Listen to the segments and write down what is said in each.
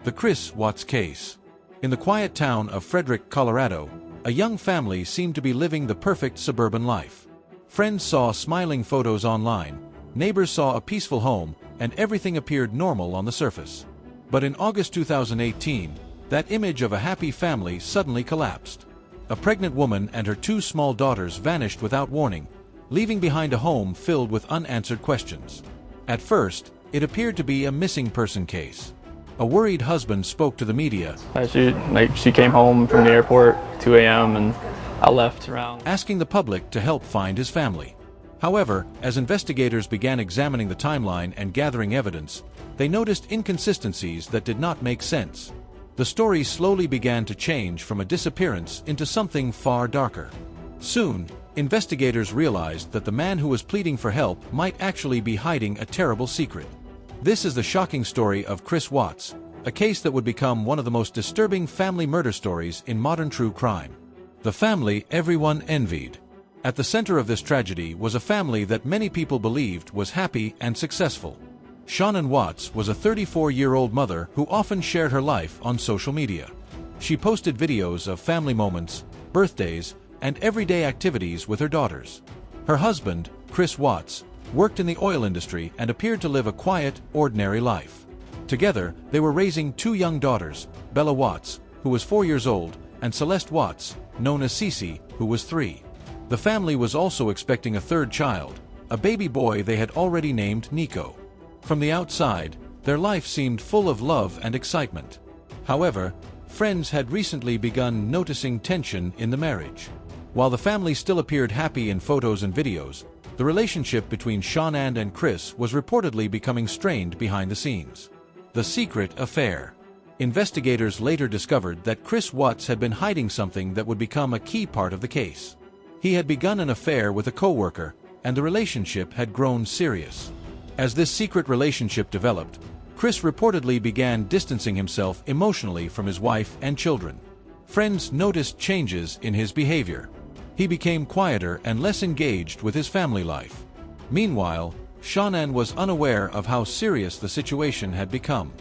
The Chris Watts case. In the quiet town of Frederick, Colorado, a young family seemed to be living the perfect suburban life. Friends saw smiling photos online, neighbors saw a peaceful home, and everything appeared normal on the surface. But in August 2018, that image of a happy family suddenly collapsed. A pregnant woman and her two small daughters vanished without warning, leaving behind a home filled with unanswered questions. At first, it appeared to be a missing person case. A worried husband spoke to the media. She came home from the airport 2 a.m. and I left around, asking the public to help find his family. However, as investigators began examining the timeline and gathering evidence, they noticed inconsistencies that did not make sense. The story slowly began to change from a disappearance into something far darker. Soon, investigators realized that the man who was pleading for help might actually be hiding a terrible secret. This is the shocking story of Chris Watts, a case that would become one of the most disturbing family murder stories in modern true crime. The family everyone envied. At the center of this tragedy was a family that many people believed was happy and successful. Shannon Watts was a 34-year-old mother who often shared her life on social media. She posted videos of family moments, birthdays, and everyday activities with her daughters. Her husband, Chris Watts, worked in the oil industry and appeared to live a quiet, ordinary life. Together, they were raising two young daughters, Bella Watts, who was 4 years old, and Celeste Watts, known as Cece, who was 3. The family was also expecting a third child, a baby boy they had already named Nico. From the outside, their life seemed full of love and excitement. However, friends had recently begun noticing tension in the marriage. While the family still appeared happy in photos and videos, the relationship between Shannon and Chris was reportedly becoming strained behind the scenes. The secret affair. Investigators later discovered that Chris Watts had been hiding something that would become a key part of the case. He had begun an affair with a co-worker, and the relationship had grown serious. As this secret relationship developed, Chris reportedly began distancing himself emotionally from his wife and children. Friends noticed changes in his behavior. He became quieter and less engaged with his family life. Meanwhile, Shannon was unaware of how serious the situation had become.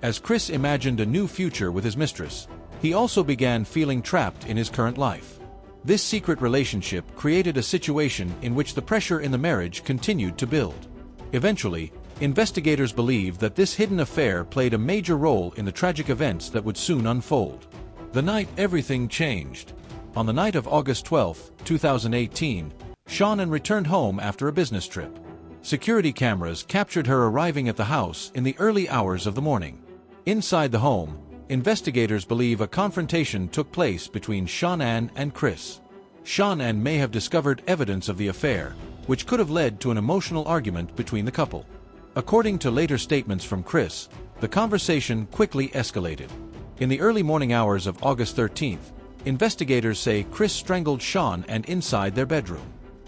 As Chris imagined a new future with his mistress, he also began feeling trapped in his current life. This secret relationship created a situation in which the pressure in the marriage continued to build. Eventually, investigators believed that this hidden affair played a major role in the tragic events that would soon unfold. The night everything changed. On the night of August 12, 2018, Shannon returned home after a business trip. Security cameras captured her arriving at the house in the early hours of the morning. Inside the home, investigators believe a confrontation took place between Shannon and Chris. Shannon may have discovered evidence of the affair, which could have led to an emotional argument between the couple. According to later statements from Chris, the conversation quickly escalated. In the early morning hours of August 13th, investigators say Chris strangled Shannon inside their bedroom.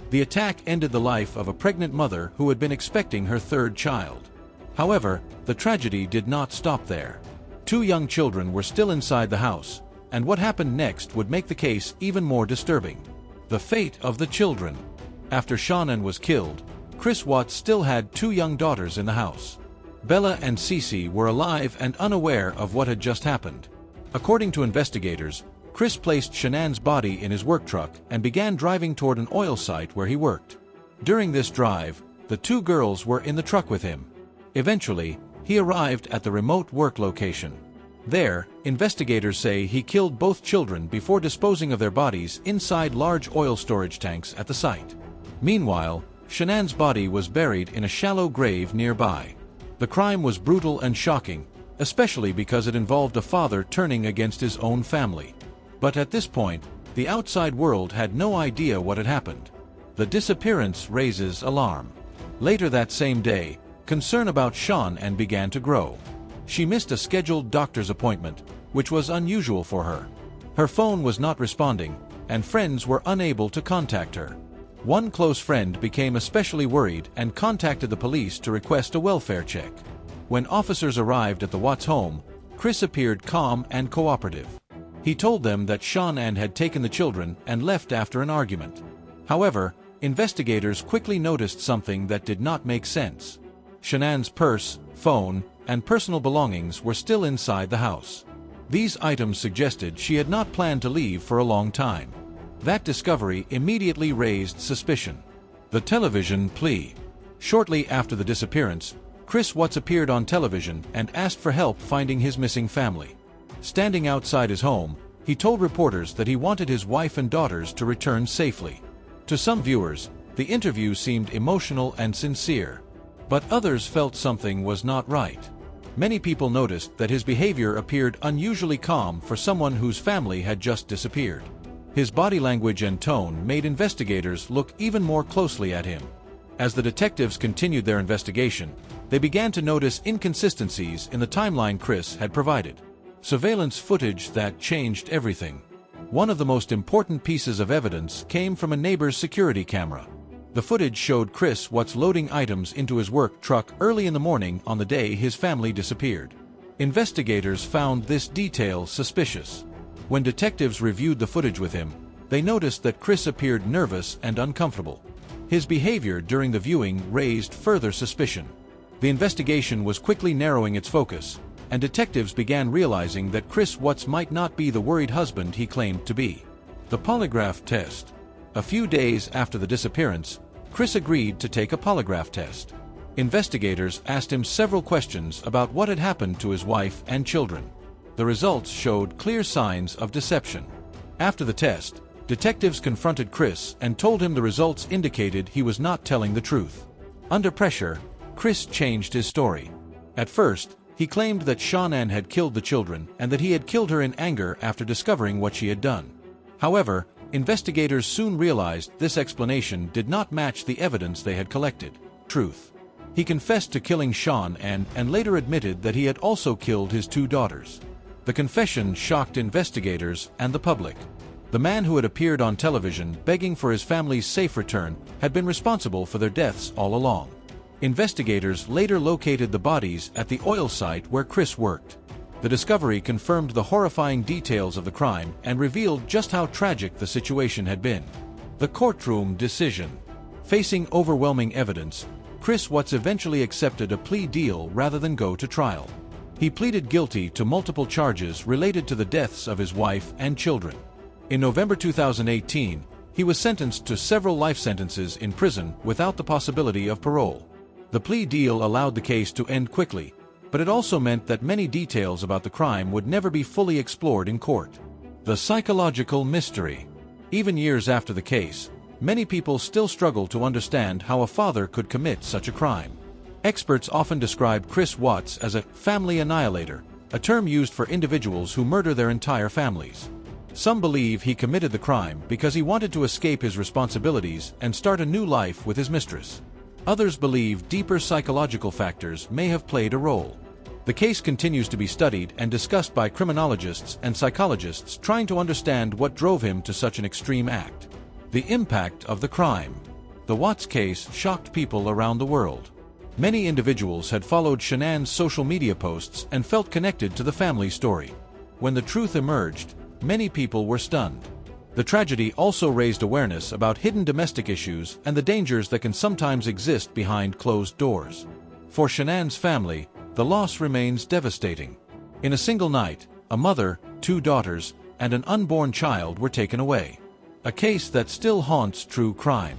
The attack ended the life of a pregnant mother who had been expecting her third child. However, the tragedy did not stop there. 2 young children were still inside the house, and what happened next would make the case even more disturbing. The fate of the children. After Shannon was killed, Chris Watts still had 2 young daughters in the house. Bella and Cece were alive and unaware of what had just happened. According to investigators, Chris placed Shannon's body in his work truck and began driving toward an oil site where he worked. During this drive, the 2 girls were in the truck with him. Eventually, he arrived at the remote work location. There, investigators say he killed both children before disposing of their bodies inside large oil storage tanks at the site. Meanwhile, Shannon's body was buried in a shallow grave nearby. The crime was brutal and shocking, especially because it involved a father turning against his own family. But at this point, the outside world had no idea what had happened. The disappearance raises alarm. Later that same day, concern about Shannon began to grow. She missed a scheduled doctor's appointment, which was unusual for her. Her phone was not responding, and friends were unable to contact her. One close friend became especially worried and contacted the police to request a welfare check. When officers arrived at the Watts home, Chris appeared calm and cooperative. He told them that Shannon had taken the children and left after an argument. However, investigators quickly noticed something that did not make sense. Shannon's purse, phone, and personal belongings were still inside the house. These items suggested she had not planned to leave for a long time. That discovery immediately raised suspicion. The television plea. Shortly after the disappearance, Chris Watts appeared on television and asked for help finding his missing family. Standing outside his home, he told reporters that he wanted his wife and daughters to return safely. To some viewers, the interview seemed emotional and sincere. But others felt something was not right. Many people noticed that his behavior appeared unusually calm for someone whose family had just disappeared. His body language and tone made investigators look even more closely at him. As the detectives continued their investigation, they began to notice inconsistencies in the timeline Chris had provided. Surveillance footage that changed everything. One of the most important pieces of evidence came from a neighbor's security camera. The footage showed Chris Watts loading items into his work truck early in the morning on the day his family disappeared. Investigators found this detail suspicious. When detectives reviewed the footage with him, they noticed that Chris appeared nervous and uncomfortable. His behavior during the viewing raised further suspicion. The investigation was quickly narrowing its focus, and detectives began realizing that Chris Watts might not be the worried husband he claimed to be. The polygraph test. A few days after the disappearance, Chris agreed to take a polygraph test. Investigators asked him several questions about what had happened to his wife and children. The results showed clear signs of deception. After the test, detectives confronted Chris and told him the results indicated he was not telling the truth. Under pressure, Chris changed his story. At first, he claimed that Shanann had killed the children and that he had killed her in anger after discovering what she had done. However, investigators soon realized this explanation did not match the evidence they had collected. Truth. He confessed to killing Shanann and later admitted that he had also killed his 2 daughters. The confession shocked investigators and the public. The man who had appeared on television begging for his family's safe return had been responsible for their deaths all along. Investigators later located the bodies at the oil site where Chris worked. The discovery confirmed the horrifying details of the crime and revealed just how tragic the situation had been. The courtroom decision. Facing overwhelming evidence, Chris Watts eventually accepted a plea deal rather than go to trial. He pleaded guilty to multiple charges related to the deaths of his wife and children. In November 2018, he was sentenced to several life sentences in prison without the possibility of parole. The plea deal allowed the case to end quickly, but it also meant that many details about the crime would never be fully explored in court. The psychological mystery. Even years after the case, many people still struggle to understand how a father could commit such a crime. Experts often describe Chris Watts as a family annihilator, a term used for individuals who murder their entire families. Some believe he committed the crime because he wanted to escape his responsibilities and start a new life with his mistress. Others believe deeper psychological factors may have played a role. The case continues to be studied and discussed by criminologists and psychologists trying to understand what drove him to such an extreme act. The impact of the crime. The Watts case shocked people around the world. Many individuals had followed Shanann's social media posts and felt connected to the family story. When the truth emerged, many people were stunned. The tragedy also raised awareness about hidden domestic issues and the dangers that can sometimes exist behind closed doors. For Shanann's family, the loss remains devastating. In a single night, a mother, 2 daughters, and an unborn child were taken away. A case that still haunts true crime.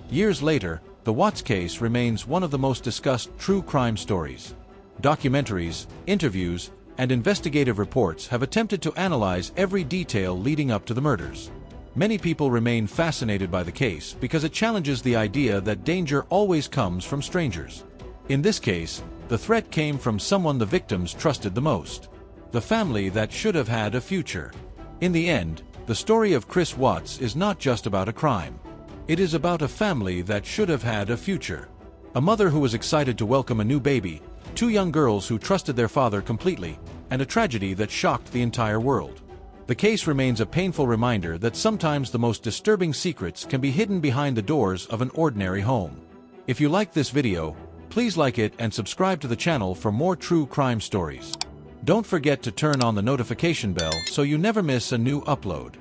Years later, the Watts case remains one of the most discussed true crime stories. Documentaries, interviews, and investigative reports have attempted to analyze every detail leading up to the murders. Many people remain fascinated by the case because it challenges the idea that danger always comes from strangers. In this case, the threat came from someone the victims trusted the most. The family that should have had a future. In the end, the story of Chris Watts is not just about a crime. It is about a family that should have had a future. A mother who was excited to welcome a new baby, 2 young girls who trusted their father completely, and a tragedy that shocked the entire world. The case remains a painful reminder that sometimes the most disturbing secrets can be hidden behind the doors of an ordinary home. If you like this video, please like it and subscribe to the channel for more true crime stories. Don't forget to turn on the notification bell so you never miss a new upload.